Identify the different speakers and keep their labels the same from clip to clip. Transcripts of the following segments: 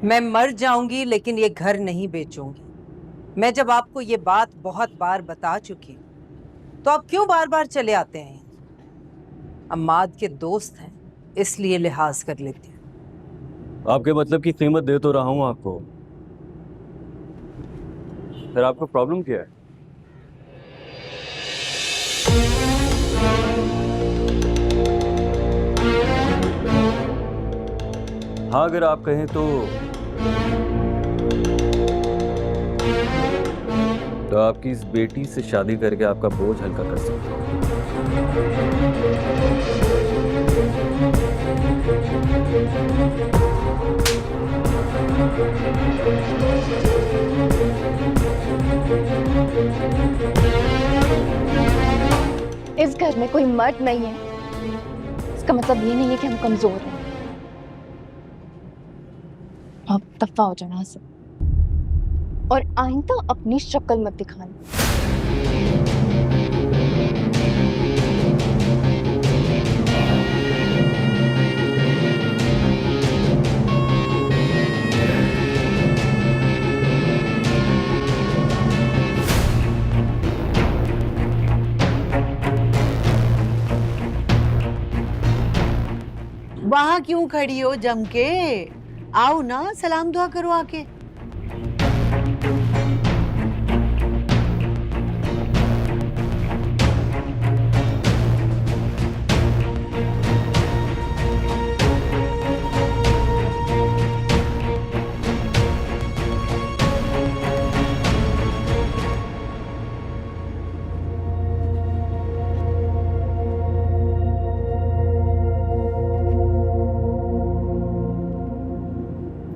Speaker 1: मैं मर जाऊंगी लेकिन ये घर नहीं बेचूंगी। मैं जब आपको ये बात बहुत बार बता चुकी तो आप क्यों बार बार चले आते हैं? अम्माद के दोस्त हैं इसलिए लिहाज कर लेते हैं।
Speaker 2: आपके मतलब की कीमत दे तो रहा हूं आपको, फिर आपको प्रॉब्लम क्या है? हाँ, अगर आप कहें तो आपकी इस बेटी से शादी करके आपका बोझ हल्का कर सकता हूं।
Speaker 3: इस घर में कोई मर्द नहीं है, इसका मतलब ये नहीं है कि हम कमजोर हैं। अब दफा हो जाना सब, और आइंदा अपनी शक्ल मत दिखाना।
Speaker 4: वहां क्यों खड़ी हो जम के? आओ ना, सलाम दुआ करो आके।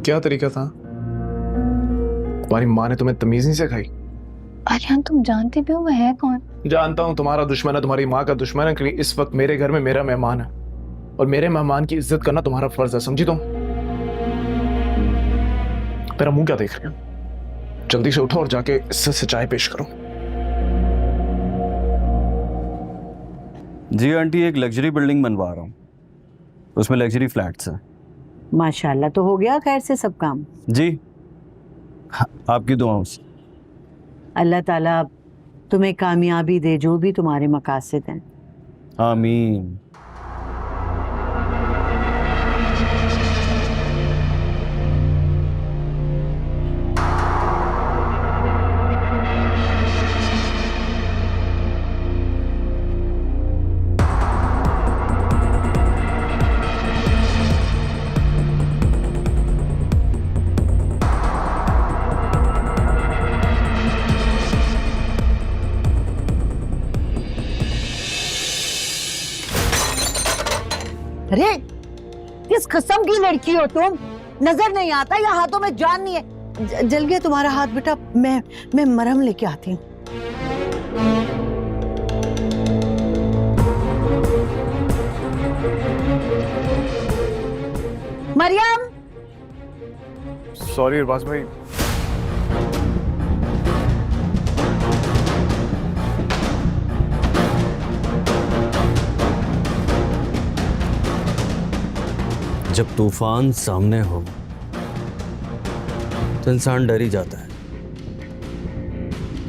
Speaker 5: क्या तरीका था? तुम्हारी माँ ने तुम्हें तमीज नहीं सिखाई?
Speaker 3: आर्यन, तुम जानते भी हो वो है कौन?
Speaker 5: जानता हूँ, तुम्हारा दुश्मन है, तुम्हारी माँ का दुश्मन है, क्योंकि इस वक्त मेरे घर में मेरा मेहमान है और मेरे मेहमान की इज्जत करना तुम्हारा फर्ज है, समझी तुम? मेरा मुंह क्या देख रहे हो? जल्दी से उठो और जाके इज्जत से चाय पेश करो।
Speaker 2: जी आंटी, एक लग्जरी बिल्डिंग बनवा रहा हूँ, उसमें लग्जरी फ्लैट्स हैं।
Speaker 4: माशाल्लाह, तो हो गया खैर से सब काम?
Speaker 2: जी, आपकी दुआओं से।
Speaker 4: अल्लाह ताला तुम्हें कामयाबी दे जो भी तुम्हारे मकासद हैं।
Speaker 2: आमीन।
Speaker 4: अरे किस किस्म की लड़की हो तुम? नजर नहीं आता या हाथों में जान नहीं है? जल गया तुम्हारा हाथ बेटा, मैं मरहम लेके आती हूँ। मरियम!
Speaker 5: सॉरी अरबाज भाई।
Speaker 2: जब तूफान सामने हो तो इंसान डर ही जाता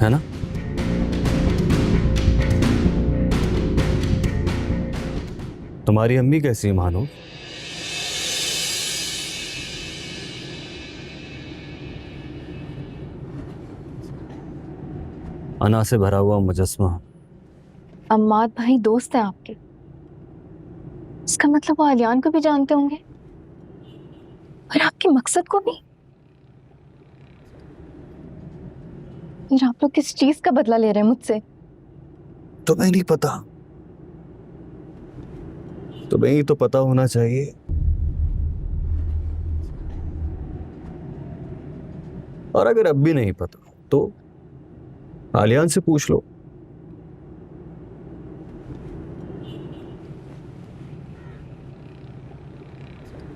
Speaker 2: है ना? तुम्हारी अम्मी कैसी है मानो? अना से भरा हुआ मुजस्मा।
Speaker 3: अम्माद भाई दोस्त हैं आपके, इसका मतलब वो आलियान को भी जानते होंगे और आपके मकसद को भी। फिर आप लोग किस चीज का बदला ले रहे हैं मुझसे?
Speaker 2: तुम्हें नहीं पता? तुम्हें ही तो पता होना चाहिए। और अगर अब भी नहीं पता तो आलियान से पूछ लो।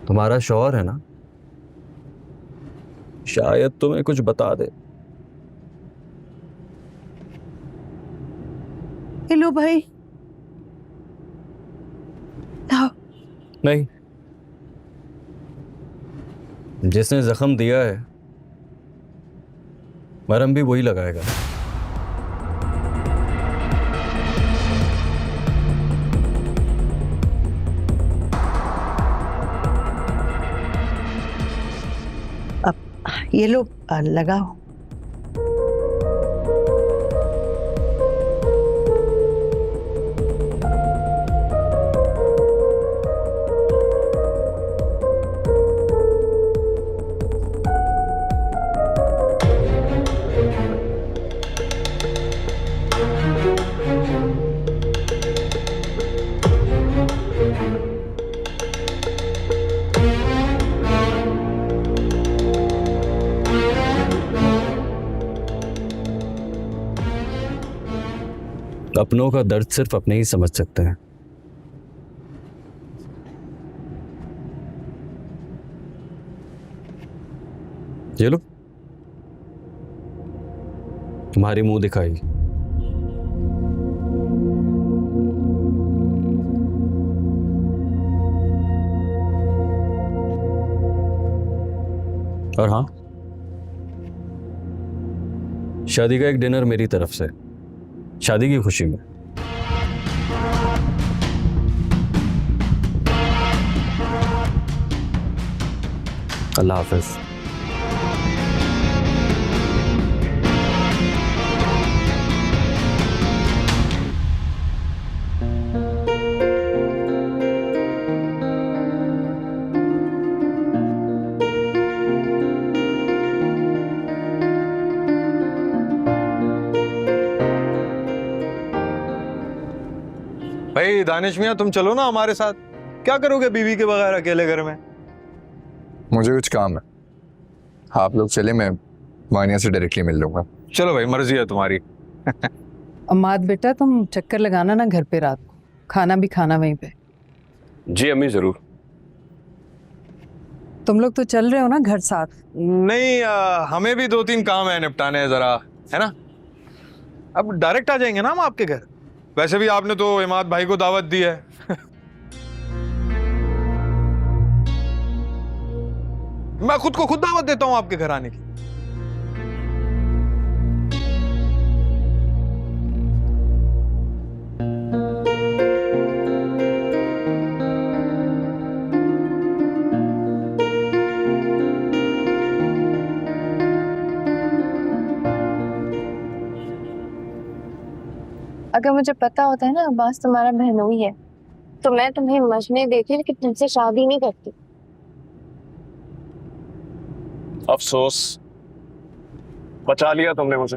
Speaker 2: तुम्हारा शौहर है ना, शायद तुम्हें कुछ बता दे।
Speaker 4: हेलो भाई।
Speaker 2: नहीं, जिसने जख्म दिया है मरहम भी वही लगाएगा।
Speaker 4: ये लो लगाओ।
Speaker 2: अपनों का दर्द सिर्फ अपने ही समझ सकते हैं। ये लो, तुम्हारी मुंह दिखाई। और हाँ, शादी का एक डिनर मेरी तरफ से, शादी की खुशी में। अल्लाह हाफिज।
Speaker 6: भाई दानिश मियां, तुम चलो ना हमारे साथ। क्या करोगे बीवी के बगैर अकेले घर में?
Speaker 7: मुझे कुछ काम है, आप लोग चले, मैं मानिया से डायरेक्टली मिल लूंगा।
Speaker 6: चलो भाई, मर्जी है तुम्हारी।
Speaker 1: अम्माद बेटा, तुम चक्कर लगाना ना घर पे रात को, खाना भी खाना वहीं पे।
Speaker 6: जी अम्मी, जरूर।
Speaker 1: तुम लोग तो चल रहे हो ना घर साथ?
Speaker 6: नहीं, हमें भी 2-3 काम है निपटाने हैं जरा, है ना। अब डायरेक्ट आ जाएंगे ना हम आपके घर। वैसे भी आपने तो इमाद भाई को दावत दी है। मैं खुद को खुद दावत देता हूं आपके घर आने की।
Speaker 3: अगर मुझे पता होता है ना अब्बास तुम्हारा बहनोई है, तो मैं तुम्हें मजने देती कि तुमसे शादी नहीं करती।
Speaker 5: अफसोस, बचा लिया तुमने मुझे।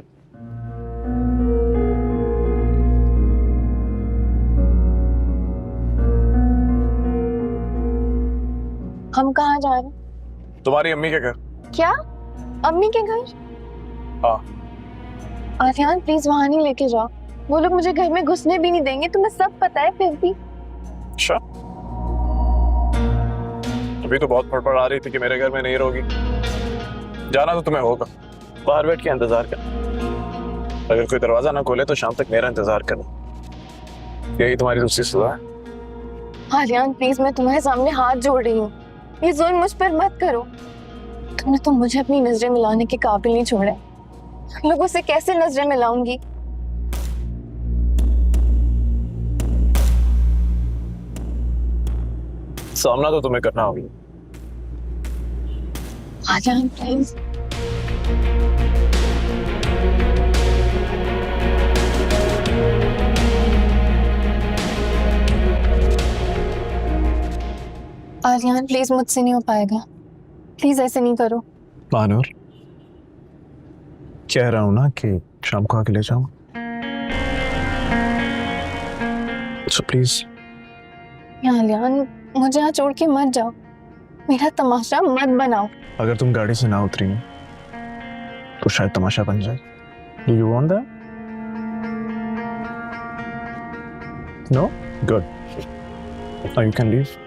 Speaker 3: हम कहाँ जा रहे हैं?
Speaker 5: तुम्हारी अम्मी के घर।
Speaker 3: क्या? अम्मी के घर?
Speaker 5: हाँ।
Speaker 3: आर्यन प्लीज वहां नहीं लेके जाओ, वो लोग मुझे घर में घुसने भी नहीं देंगे, तुम्हें सब पता है फिर भी।
Speaker 5: अच्छा, अभी तो बहुत फड़फड़ आ रही थी कि मेरे घर में नहीं रहोगी। जाना तो तुम्हें होगा, बाहर बैठ के इंतजार कर। अगर कोई दरवाजा ना खोले तो शाम तक मेरा इंतजार करना, यही तुम्हारी दूसरी सजा है।
Speaker 3: आर्यन प्लीज, मैं तुम्हारे सामने हाथ जोड़ रही हूँ, ये जुल्म मुझ पर मत करो। तुमने तो मुझे अपनी नजरें मिलाने के काबिल नहीं छोड़ा, लोगों से कैसे नजरें मिलाऊंगी?
Speaker 5: सामना तो तुम्हें करना होगा।
Speaker 3: आर्यन प्लीज। आर्यन प्लीज, मुझसे नहीं हो पाएगा, प्लीज ऐसे नहीं करो।
Speaker 5: मानूर, कह रहा हूं ना कि शाम को आके ले जाऊं, सो प्लीज।
Speaker 3: आर्यन, मुझे यहाँ छोड़ के मत जाओ, मेरा तमाशा मत बनाओ।
Speaker 5: अगर तुम गाड़ी से ना उतरी ना तो शायद तमाशा बन जाए। Do you want that? No? Good. Now you can leave.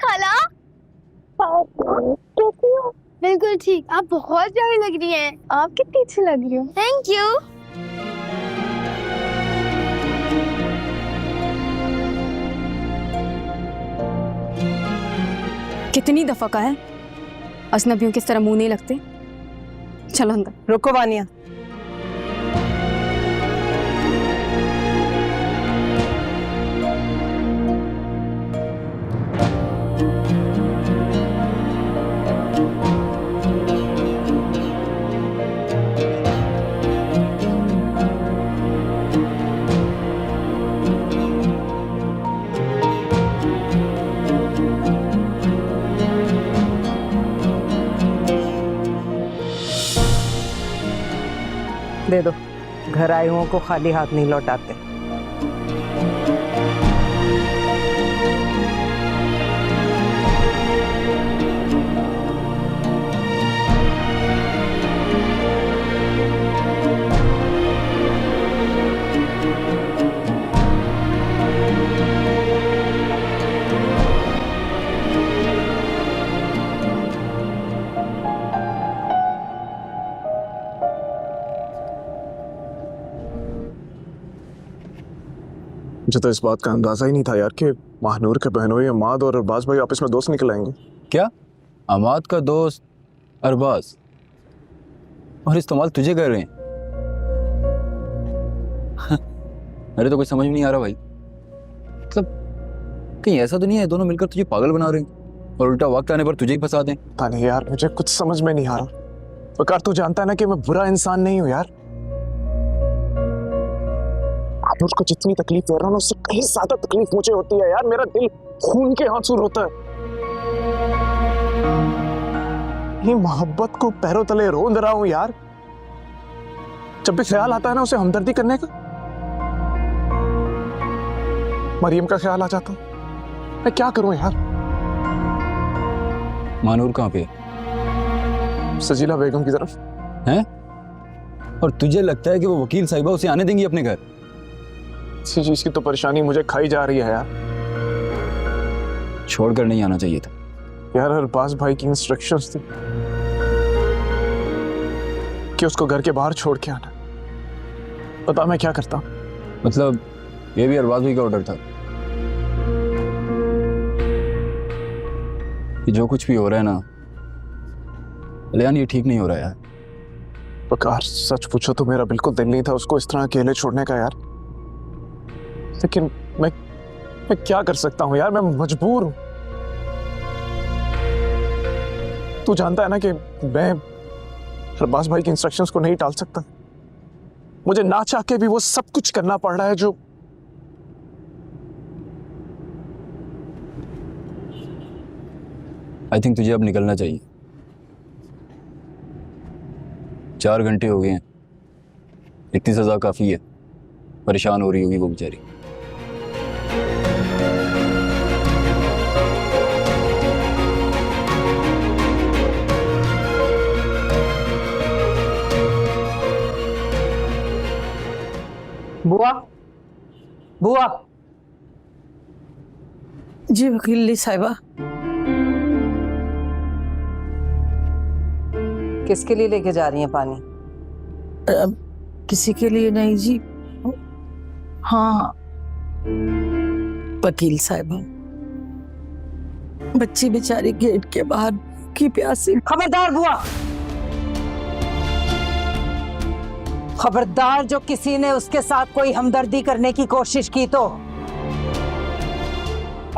Speaker 3: खाला। कैसी हो? बिल्कुल ठीक। आप बहुत प्यारी लग रही हैं। आप कितनी अच्छी लग रही हो। Thank you.
Speaker 8: कितनी दफा का है, अजनबियों की तरह मुंह नहीं लगते। चलो अंदर।
Speaker 1: रुको वानिया, दे दो। घर आए हुओं को खाली हाथ नहीं लौटाते।
Speaker 5: मुझे तो इस बात का अंदाजा ही नहीं था यार कि महानूर के बहनोई अमाद और अरबाज भाई आपस में दोस्त निकल आएंगे।
Speaker 2: क्या अमाद का दोस्त अरबाज और इस्तेमाल तुझे कर रहे हैं? मेरे तो कुछ समझ में नहीं आ रहा भाई। मतलब कहीं ऐसा तो नहीं है दोनों मिलकर तुझे पागल बना रहे हैं और उल्टा वक्त आने पर तुझे ही फंसा दें?
Speaker 5: पता नहीं यार, मुझे कुछ समझ में नहीं आ रहा। वकार तू जानता है ना कि मैं बुरा इंसान नहीं हूँ यार। उसको जितनी तकलीफ दे रहा हूँ ना उससे कहीं ज्यादा तकलीफ मुझे होती है यार। मेरा दिल खून के आंसू रोता है। ये मोहब्बत को पैरों तले रोंद रहा हूं यार। जब भी ख्याल आता है ना उसे हमदर्दी करने का, मरियम का ख्याल आ जाता है। मैं क्या करूं यार।
Speaker 2: मानूर कहाँ पे?
Speaker 5: सजीला बेगम की तरफ
Speaker 2: हैं? और तुझे लगता है कि वो वकील साहिबा उसे आने देंगी अपने घर?
Speaker 5: इसी चीज की तो परेशानी मुझे खाई जा रही है यार।
Speaker 2: छोड़कर नहीं आना चाहिए था
Speaker 5: यार। अरबाज भाई की इंस्ट्रक्शंस थी कि उसको घर के बाहर छोड़ के आना। पता मैं क्या करता।
Speaker 2: मतलब ये भी अरबाज भाई का ऑर्डर था कि जो कुछ भी हो रहा है ना कल्याण, ये ठीक नहीं हो रहा है यार।
Speaker 5: वकार सच पूछो तो मेरा बिल्कुल दिल नहीं था उसको इस तरह अकेले छोड़ने का यार। लेकिन मैं क्या कर सकता हूं यार। मैं मजबूर हूं। तू जानता है ना कि मैं अरबाज भाई के इंस्ट्रक्शंस को नहीं टाल सकता। मुझे ना चाह के भी वो सब कुछ करना पड़ रहा है जो
Speaker 2: आई थिंक तुझे अब निकलना चाहिए। 4 घंटे हो गए हैं, इतनी सजा काफी है। परेशान हो रही होगी वो बेचारी।
Speaker 1: बुआ, बुआ।
Speaker 4: जी वकील साहिबा।
Speaker 1: किसके लिए लेके जा रही हैं पानी?
Speaker 4: किसी के लिए नहीं जी। हाँ वकील साहिबा, बच्ची बेचारी गेट के बाहर की प्यासी।
Speaker 1: खबरदार बुआ, खबरदार जो किसी ने उसके साथ कोई हमदर्दी करने की कोशिश की तो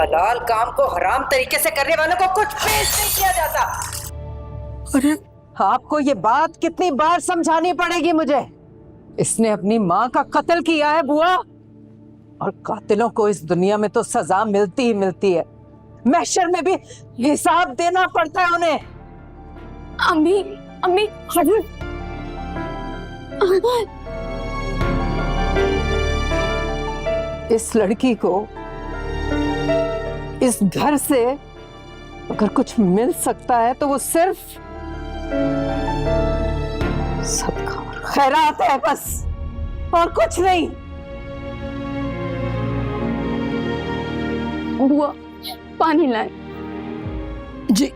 Speaker 1: हलाल काम को हराम तरीके से करने वालों को कुछ पेश नहीं किया जाता।
Speaker 4: अरे
Speaker 1: आपको ये बात कितनी बार समझानी पड़ेगी मुझे? इसने अपनी माँ का कत्ल किया है बुआ, और कातिलों को इस दुनिया में तो सजा मिलती ही मिलती है, महशर में भी हिसाब देना पड़ता है उन्हें।
Speaker 3: अम्मी, अम्मी,
Speaker 1: इस लड़की को इस घर से अगर कुछ मिल सकता है तो वो सिर्फ सदका और खैरात है, बस, और कुछ नहीं।
Speaker 3: बुआ पानी लाए।
Speaker 4: जी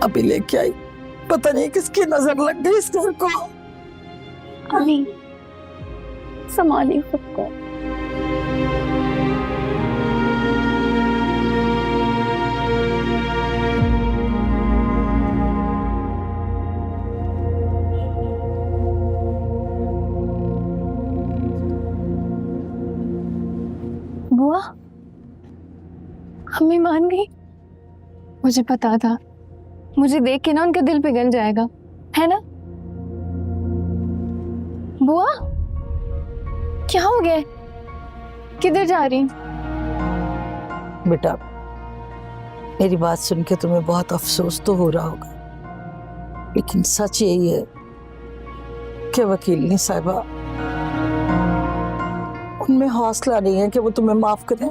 Speaker 4: अभी लेके आई, पता नहीं किसकी नजर लग गई इस घर को।
Speaker 3: अम्मी संभालिए खुद को। बुआ अम्मी मान गई। मुझे पता था, मुझे देख के ना उनका दिल पिघल जाएगा, है ना? बुआ क्या हो गया? किधर जा रही?
Speaker 4: बेटा मेरी बात सुन के तुम्हें बहुत अफसोस तो हो रहा होगा, लेकिन सच यही है कि वकीलनी साहिबा उनमें हौसला नहीं है कि वो तुम्हें माफ करें।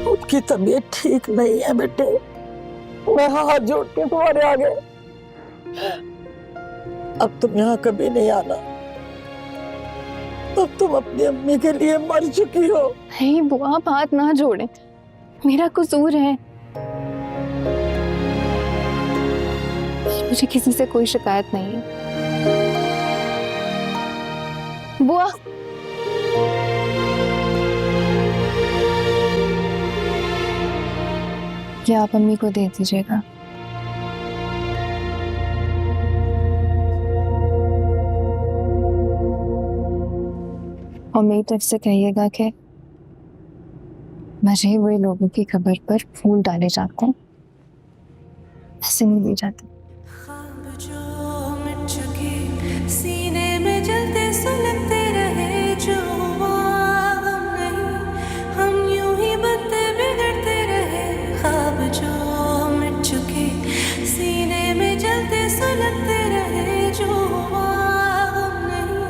Speaker 4: उनकी तबीयत ठीक नहीं है बेटे, मैं हाथ जोड़ के तुम्हारे आगे, अब तुम यहाँ कभी नहीं आना, अब तुम अपनी अम्मी के लिए मर चुकी हो।
Speaker 3: नहीं बुआ, आप हाथ ना जोड़े, मेरा कसूर है। मुझे किसी से कोई शिकायत नहीं है। बुआ ये आप अम्मी को दे दीजिएगा। और मेरी तरफ से कहिएगा कि मजे हुए लोगों की खबर पर फूल डाले जाते हैं, ऐसे नहीं दी जाती।
Speaker 9: ख्वाब जो मिट चुके सीने में जलते सुलगते रहे, जो हुआ हम नहीं, हम यूं ही बनते बिगड़ते रहे। ख्वाब जो मिट चुके सीने में जलते सुलगते रहे, जो हुआ हम नहीं,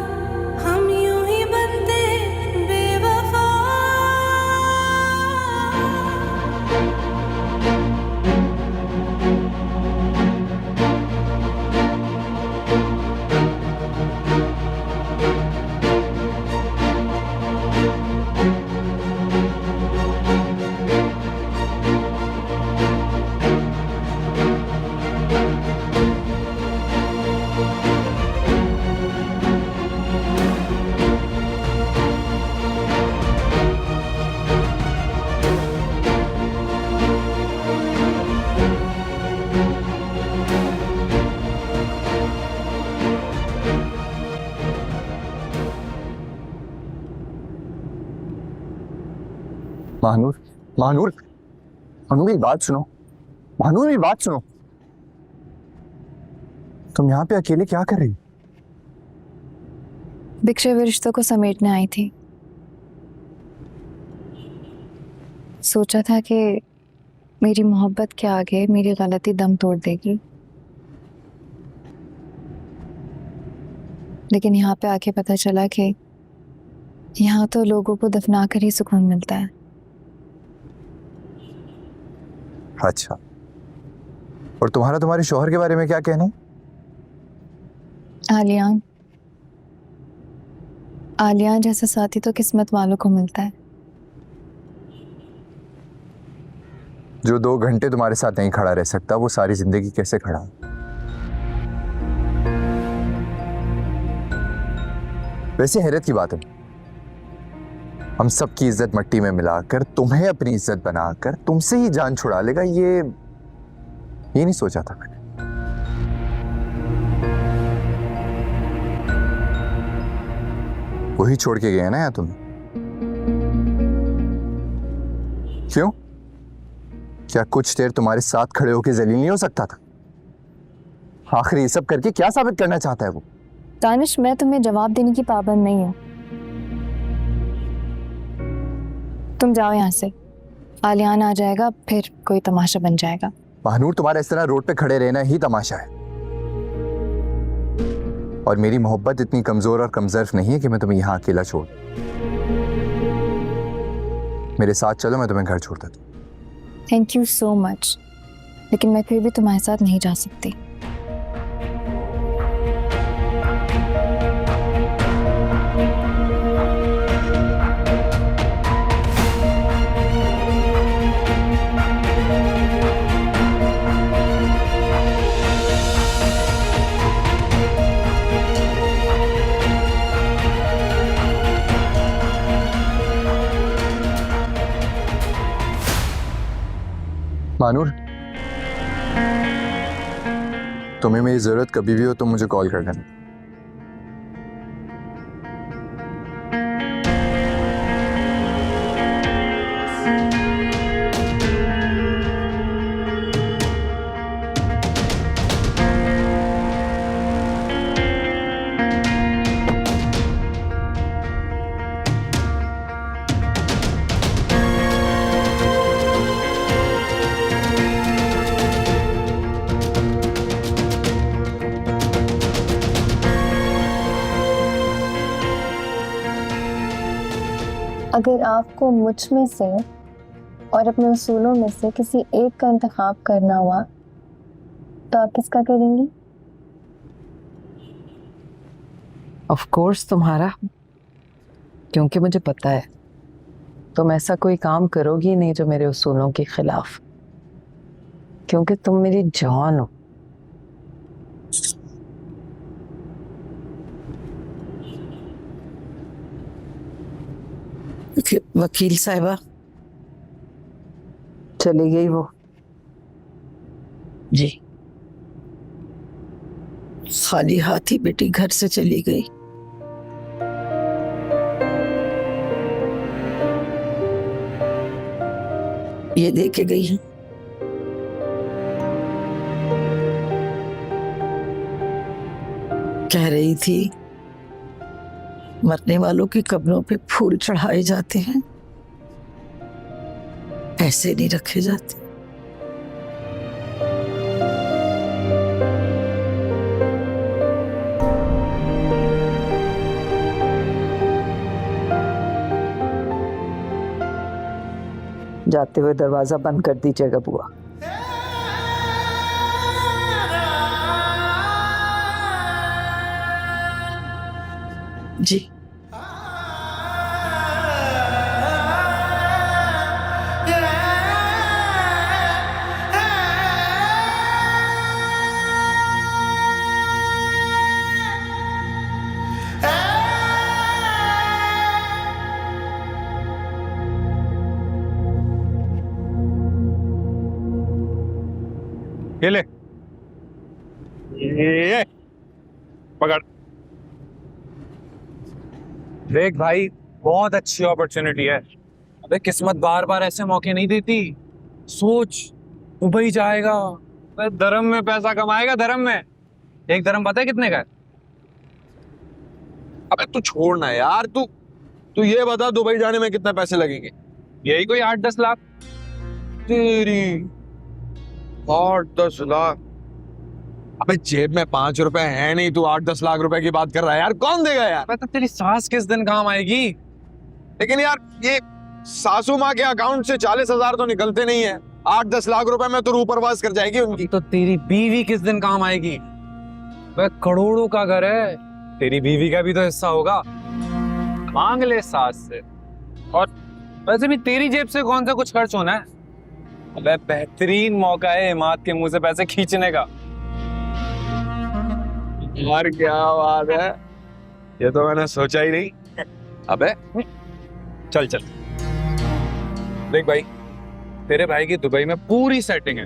Speaker 9: हम यूं ही बनते बेवफा।
Speaker 7: महानूर, महानूर, महानूर मेरी बात सुनो, महानूर मेरी बात सुनो। तुम यहाँ पे अकेले क्या कर रही?
Speaker 3: बिखरे हुए रिश्तों को समेटने आई थी। सोचा था कि मेरी मोहब्बत के आगे मेरी गलती दम तोड़ देगी, लेकिन यहाँ पे आके पता चला कि यहाँ तो लोगों को दफना कर ही सुकून मिलता है।
Speaker 7: अच्छा, और तुम्हारा तुम्हारे शौहर के बारे में क्या कहना है?
Speaker 3: आलियान, आलियान जैसा साथी तो किस्मत वालों को मिलता है।
Speaker 7: जो 2 घंटे तुम्हारे साथ नहीं खड़ा रह सकता, वो सारी जिंदगी कैसे खड़ा? वैसे हैरत की बात है, हम सबकी इज्जत मट्टी में मिलाकर तुम्हें अपनी इज्जत बनाकर तुमसे ही जान छुड़ा लेगा, ये नहीं सोचा था मैंने। वही छोड़ के गए ना यहाँ तुम्हें? क्यों? क्या कुछ देर तुम्हारे साथ खड़े होकर जलील नहीं हो सकता था? आखिर ये सब करके क्या साबित करना चाहता है वो?
Speaker 3: दानिश, मैं तुम्हें जवाब देने की पाबंद नहीं हूँ। तुम जाओ यहाँ से, आलियान आ जाएगा, फिर कोई तमाशा बन जाएगा।
Speaker 7: महानूर, तुम्हारा इस तरह रोड पे खड़े रहना ही तमाशा है, और मेरी मोहब्बत इतनी कमजोर और कमजर्फ नहीं है कि मैं तुम्हें यहाँ अकेला छोड़। मेरे साथ चलो, मैं तुम्हें घर छोड़ देता हूँ।
Speaker 3: थैंक यू सो मच, लेकिन मैं फिर भी तुम्हारे साथ नहीं जा सकती।
Speaker 7: मानूर, तुम्हें मेरी जरूरत कभी भी हो तो मुझे कॉल कर देना।
Speaker 3: अगर आपको मुझ में से और अपने उसूलों में से किसी एक का इंतखाब करना हुआ तो आप किसका करेंगी?
Speaker 1: ऑफ कोर्स तुम्हारा, क्योंकि मुझे पता है तुम ऐसा कोई काम करोगी नहीं जो मेरे उसूलों के खिलाफ, क्योंकि तुम मेरी जान हो। वकील साहिबा चली गई वो?
Speaker 4: जी, खाली हाथ ही बेटी घर से चली गई। ये दे के गई है। कह रही थी मरने वालों की कब्रों पे फूल चढ़ाए जाते हैं, ऐसे नहीं रखे जाते।
Speaker 1: जाते हुए दरवाजा बंद कर दीजिएगा बुआ।
Speaker 4: जी,
Speaker 6: ये ले, ये पकड़।
Speaker 10: देख भाई, बहुत अच्छी अपॉर्चुनिटी है। अबे किस्मत बार बार ऐसे मौके नहीं देती। सोच, दुबई जाएगा, धर्म में पैसा कमाएगा। धर्म में एक धर्म पता है कितने का है?
Speaker 6: अबे तू छोड़ना यार, तू ये बता दुबई जाने में कितने पैसे लगेंगे?
Speaker 10: यही कोई 8-10 लाख।
Speaker 6: तेरी 8-10 लाख? अबे जेब में 5 रुपए है नहीं, तू 8-10 लाख रुपए की बात कर रहा है यार? कौन देगा यार?
Speaker 10: तो तेरी सास किस दिन काम आएगी?
Speaker 6: लेकिन यार ये सासू माँ के अकाउंट से 40,000 तो निकलते नहीं है। 8-10 लाख रुपए में तो रूपरवास कर जाएगी उनकी।
Speaker 10: तो तेरी बीवी किस दिन काम आएगी? वह करोड़ों का घर है, तेरी बीवी का भी तो हिस्सा होगा। मांग ले सास से। और वैसे भी तेरी जेब से कौन सा कुछ खर्च होना है? अबे बेहतरीन मौका है इमाद के मुंह से पैसे खींचने का।
Speaker 6: यार क्या बात है, ये तो मैंने सोचा ही नहीं। अबे
Speaker 10: चल चल। देख भाई, तेरे भाई की दुबई में पूरी सेटिंग है।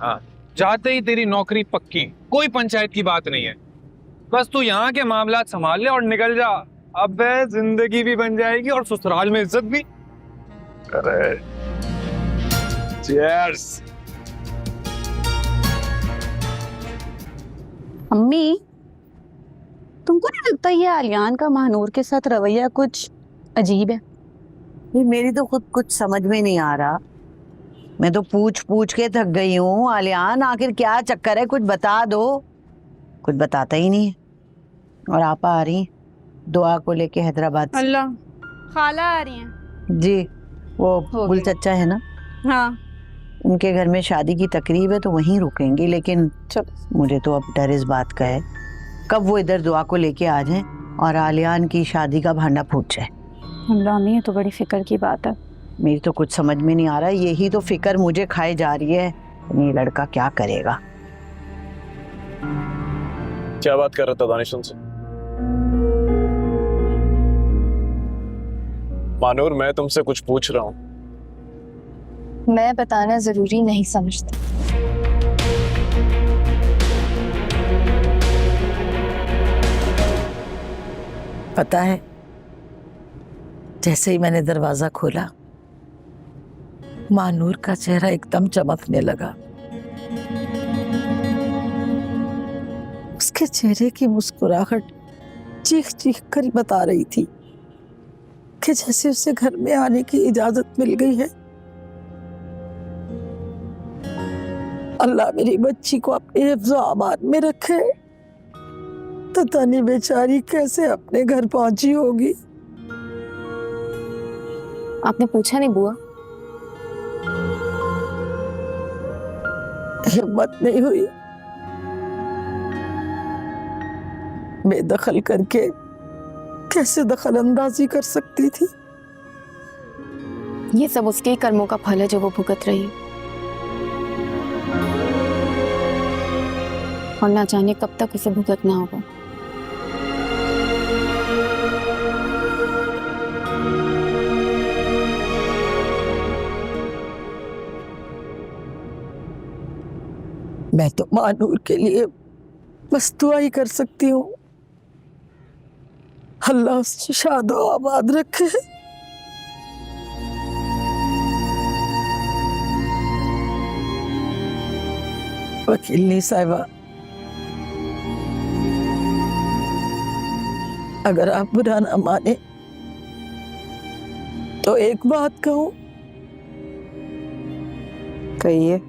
Speaker 10: हाँ, जाते ही तेरी नौकरी पक्की, कोई पंचायत की बात नहीं है। बस तू यहाँ के मामलात संभाल ले और निकल जा। अबे जिंदगी भी बन जाएगी और ससुराल में इज्जत भी।
Speaker 6: अरे चीयर्स।
Speaker 11: अम्मी, तुमको नहीं लगता ये आलियान का महानूर के साथ रवैया कुछ अजीब है?
Speaker 4: ये मेरी तो खुद कुछ समझ में नहीं आ रहा। मैं तो पूछ पूछ के थक गई हूँ। आलियान, आखिर क्या चक्कर है? कुछ बता दो। कुछ बताता ही नहीं है। और आपा आ रही दुआ को लेके हैदराबाद से।
Speaker 8: अल्लाह, खाला आ रही हैं?
Speaker 4: जी, वो गुल चचा है ना,
Speaker 8: हाँ।
Speaker 4: उनके घर में शादी की तकरीब है तो वहीं रुकेंगी। लेकिन मुझे तो अब डर इस बात का है कब वो इधर दुआ को लेके आ जाएं और आलियान की शादी का भांडा फूट जाए।
Speaker 11: अल्लाह अम्मी, ये तो बड़ी फिक्र की बात है।
Speaker 4: मेरी तो कुछ समझ में नहीं आ रहा। यही तो फिक्र मुझे खाए जा रही है। ये लड़का क्या करेगा?
Speaker 5: क्या बात कर रहा था दानिश उनसे? मानूर, मैं तुमसे कुछ पूछ रहा हूं।
Speaker 3: मैं बताना जरूरी नहीं समझती।
Speaker 12: पता है, जैसे ही मैंने दरवाजा खोला मानूर का चेहरा एकदम चमकने लगा। उसके चेहरे की मुस्कुराहट चीख चीख कर बता रही थी कि जैसे उसे घर में आने की इजाजत मिल गई है। अल्लाह मेरी बच्ची को अपने हिफ्ज़ो अमान में रखे। पता नहीं बेचारी कैसे अपने घर पहुंची होगी।
Speaker 8: आपने पूछा नहीं बुआ?
Speaker 12: हिम्मत नहीं हुई, बेदखल करके कैसे दखल अंदाजी कर सकती थी।
Speaker 8: ये सब उसके ही कर्मों का फल है जो वो भुगत रही है, और ना जाने कब तक उसे भुगतना होगा।
Speaker 12: मैं तो मानूर के लिए बस दुआ ही कर सकती हूँ, अल्लाह उससे शादो आबाद रखे। वकीलनी साहिबा, अगर आप बुरा ना माने तो एक बात कहूँ।
Speaker 1: कहिए।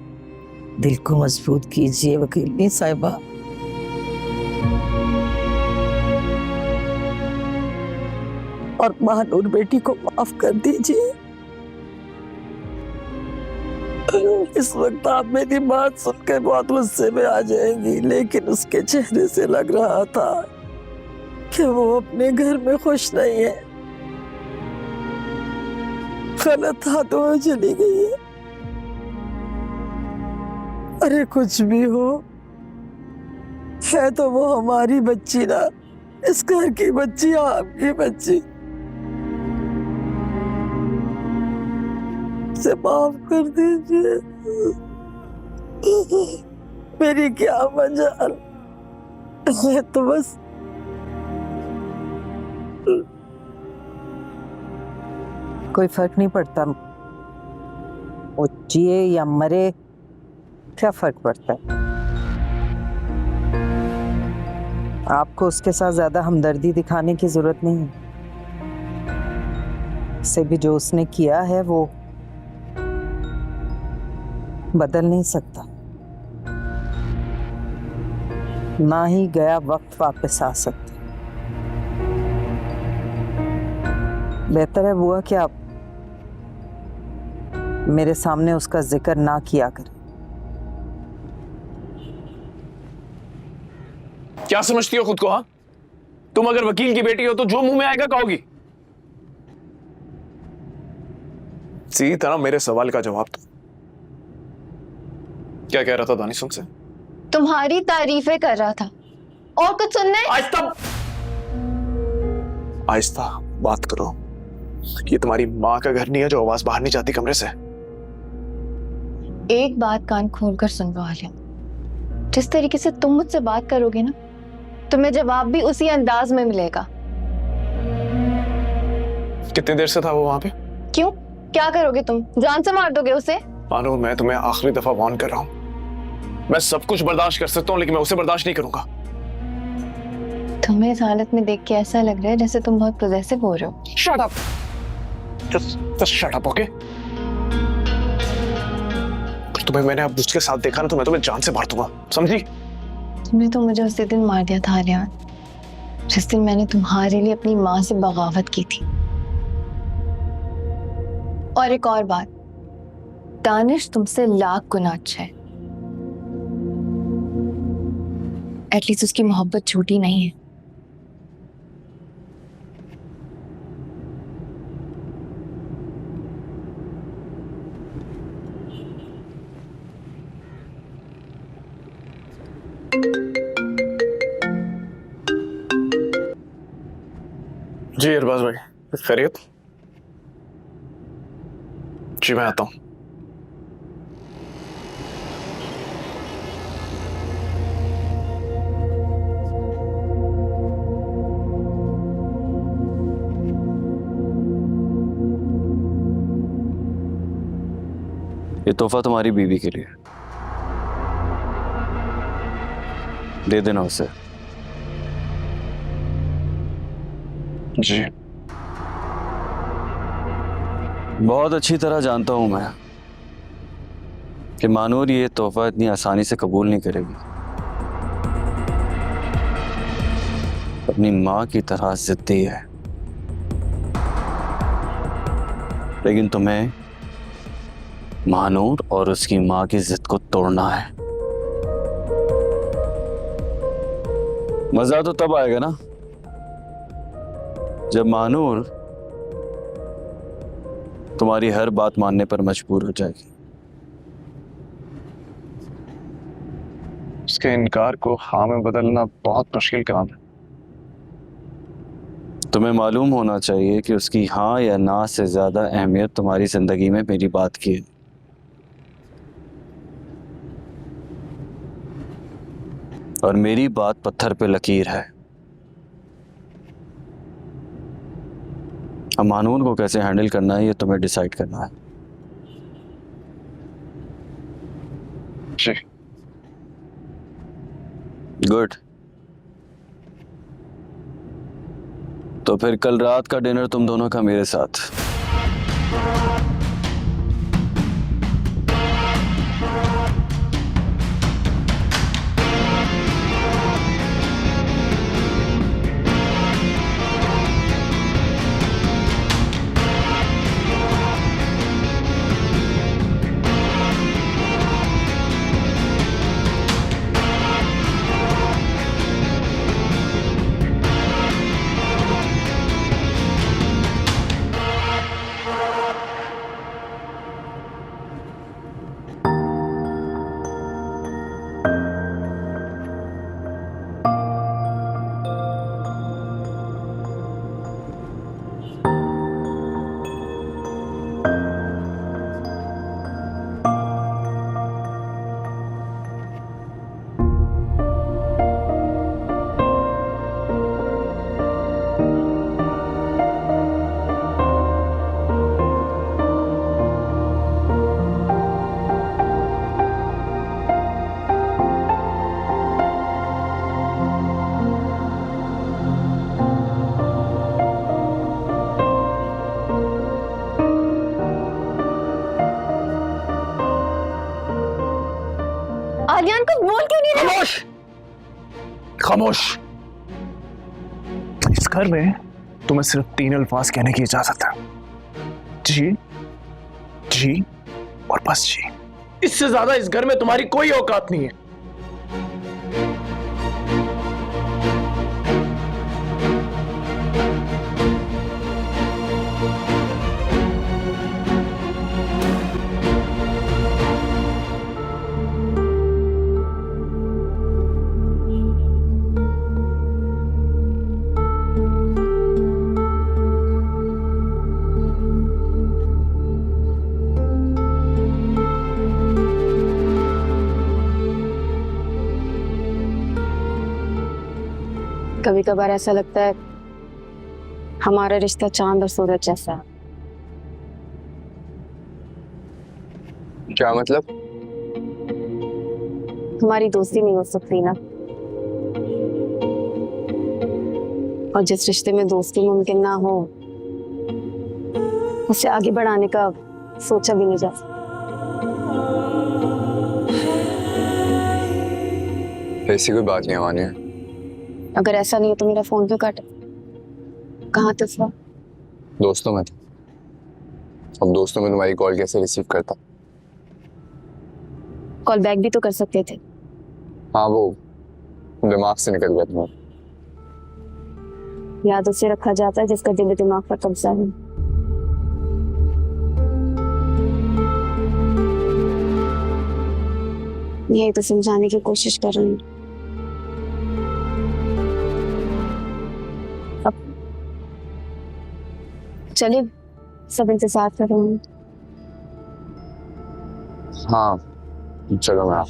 Speaker 12: दिल को मजबूत कीजिए वकीलनी साहिबा। और महानूर बेटी को माफ कर दीजिए। इस वक्त आप मेरी बात सुनकर बहुत गुस्से में आ जाएंगी, लेकिन उसके चेहरे से लग रहा था कि वो अपने घर में खुश नहीं है, गलत हाथों में चली गई है। अरे कुछ भी हो, है तो वो हमारी बच्ची ना, इस घर की बच्ची, आपकी बच्ची। से माफ कर दीजिए। मेरी क्या मजाल है, तो बस
Speaker 1: कोई फर्क नहीं पड़ता, वो जिए या मरे, क्या फर्क पड़ता है। आपको उसके साथ ज्यादा हमदर्दी दिखाने की जरूरत नहीं है। से भी जो उसने किया है वो बदल नहीं सकता, ना ही गया वक्त वापस आ सकता। बेहतर है बुआ कि आप मेरे सामने उसका जिक्र ना किया करें।
Speaker 5: क्या समझती हो खुद को? हाँ, तुम अगर वकील की बेटी हो तो जो मुंह में आएगा कहोगी। सीधी तरह मेरे सवाल का जवाब दो। क्या कह रहा था दानिश तुमसे?
Speaker 3: तुम्हारी तारीफें कर रहा था, और कुछ सुनने?
Speaker 5: आहिस्ता आहिस्ता बात करो। ये तुम्हारी माँ का घर नहीं है जो आवाज बाहर नहीं जाती कमरे से।
Speaker 3: एक बात कान खोलकर सुन लो आलिया, जिस तरीके से तुम मुझसे बात करोगे ना, तुम्हें जवाब भी उसी अंदाज में मिलेगा।
Speaker 5: कितनी देर से था वो वहां पे?
Speaker 3: क्यों, क्या करोगे तुम? जान से मार दोगे उसे?
Speaker 5: मानो, मैं तुम्हें आखिरी दफा वार्न कर रहा हूं। मैं सब कुछ बर्दाश्त कर सकता हूं, लेकिन मैं उसे बर्दाश्त नहीं करूंगा।
Speaker 3: तुम्हें इस हालत में देख के ऐसा लग रहा है जैसे तुम बहुत पॉजेसिव हो रहे हो।
Speaker 5: Shut up, just shut up, okay? तुम्हें मैंने अब उसके साथ देखा ना तो मैं तुम्हें जान से मार दूंगा, समझी?
Speaker 3: तुमने तो मुझे उस दिन मार दिया था आलिया, जिस दिन मैंने तुम्हारे लिए अपनी माँ से बगावत की थी। और एक और बात, दानिश तुमसे लाख गुना अच्छा है। एटलीस्ट उसकी मोहब्बत झूठी नहीं है।
Speaker 5: जी अरबाज भाई, खैरियत? जी मैं आता हूँ।
Speaker 2: ये तोहफा तुम्हारी बीवी के लिए, दे देना उसे।
Speaker 5: जी।
Speaker 2: बहुत अच्छी तरह जानता हूं मैं कि मानूर ये तोहफा इतनी आसानी से कबूल नहीं करेगी। अपनी माँ की तरह जिद्दी है, लेकिन तुम्हें मानूर और उसकी माँ की जिद को तोड़ना है। मजा तो तब आएगा ना जब मानूर तुम्हारी हर बात मानने पर मजबूर हो जाएगी।
Speaker 5: उसके इनकार को हाँ में बदलना बहुत मुश्किल काम है।
Speaker 2: तुम्हें मालूम होना चाहिए कि उसकी हाँ या ना से ज्यादा अहमियत तुम्हारी जिंदगी में मेरी बात की है। और मेरी बात पत्थर पे लकीर है। अब मानून को कैसे हैंडल करना है ये तुम्हें डिसाइड करना है।
Speaker 5: जी।
Speaker 2: गुड। तो फिर कल रात का डिनर तुम दोनों का मेरे साथ।
Speaker 3: आलियान को बोल क्यों नहीं रहे?
Speaker 5: खामोश, खामोश। इस घर में तुम्हें सिर्फ 3 अल्फाज कहने की इजाजत है। जी, जी और बस जी। इससे ज्यादा इस घर में तुम्हारी कोई औकात नहीं है।
Speaker 8: कभी कभार ऐसा लगता है हमारा रिश्ता चांद और सूरज जैसा है।
Speaker 7: क्या मतलब?
Speaker 8: हमारी दोस्ती नहीं हो सकती ना, और जिस रिश्ते में दोस्ती मुमकिन ना हो उसे आगे बढ़ाने का सोचा भी नहीं जा सकता।
Speaker 7: ऐसी कोई बात नहीं अमानिया।
Speaker 8: अगर ऐसा नहीं हो तो मेरा फोन क्यों काटे? कहाँ थे उस वक्त?
Speaker 7: दोस्तों में था। अब दोस्तों में तुम्हारी कॉल कैसे रिसीव करता?
Speaker 8: कॉल बैक भी तो कर सकते थे।
Speaker 7: हाँ, वो दिमाग से निकल गया तुम्हारा।
Speaker 8: याद उसे रखा जाता है जिसका दिल दिमाग पर कब्जा है। यही तो समझाने की कोशिश कर रही हूँ। अब चलिए, सब इंतजार कर रहे हैं।
Speaker 7: हाँ चलो मैं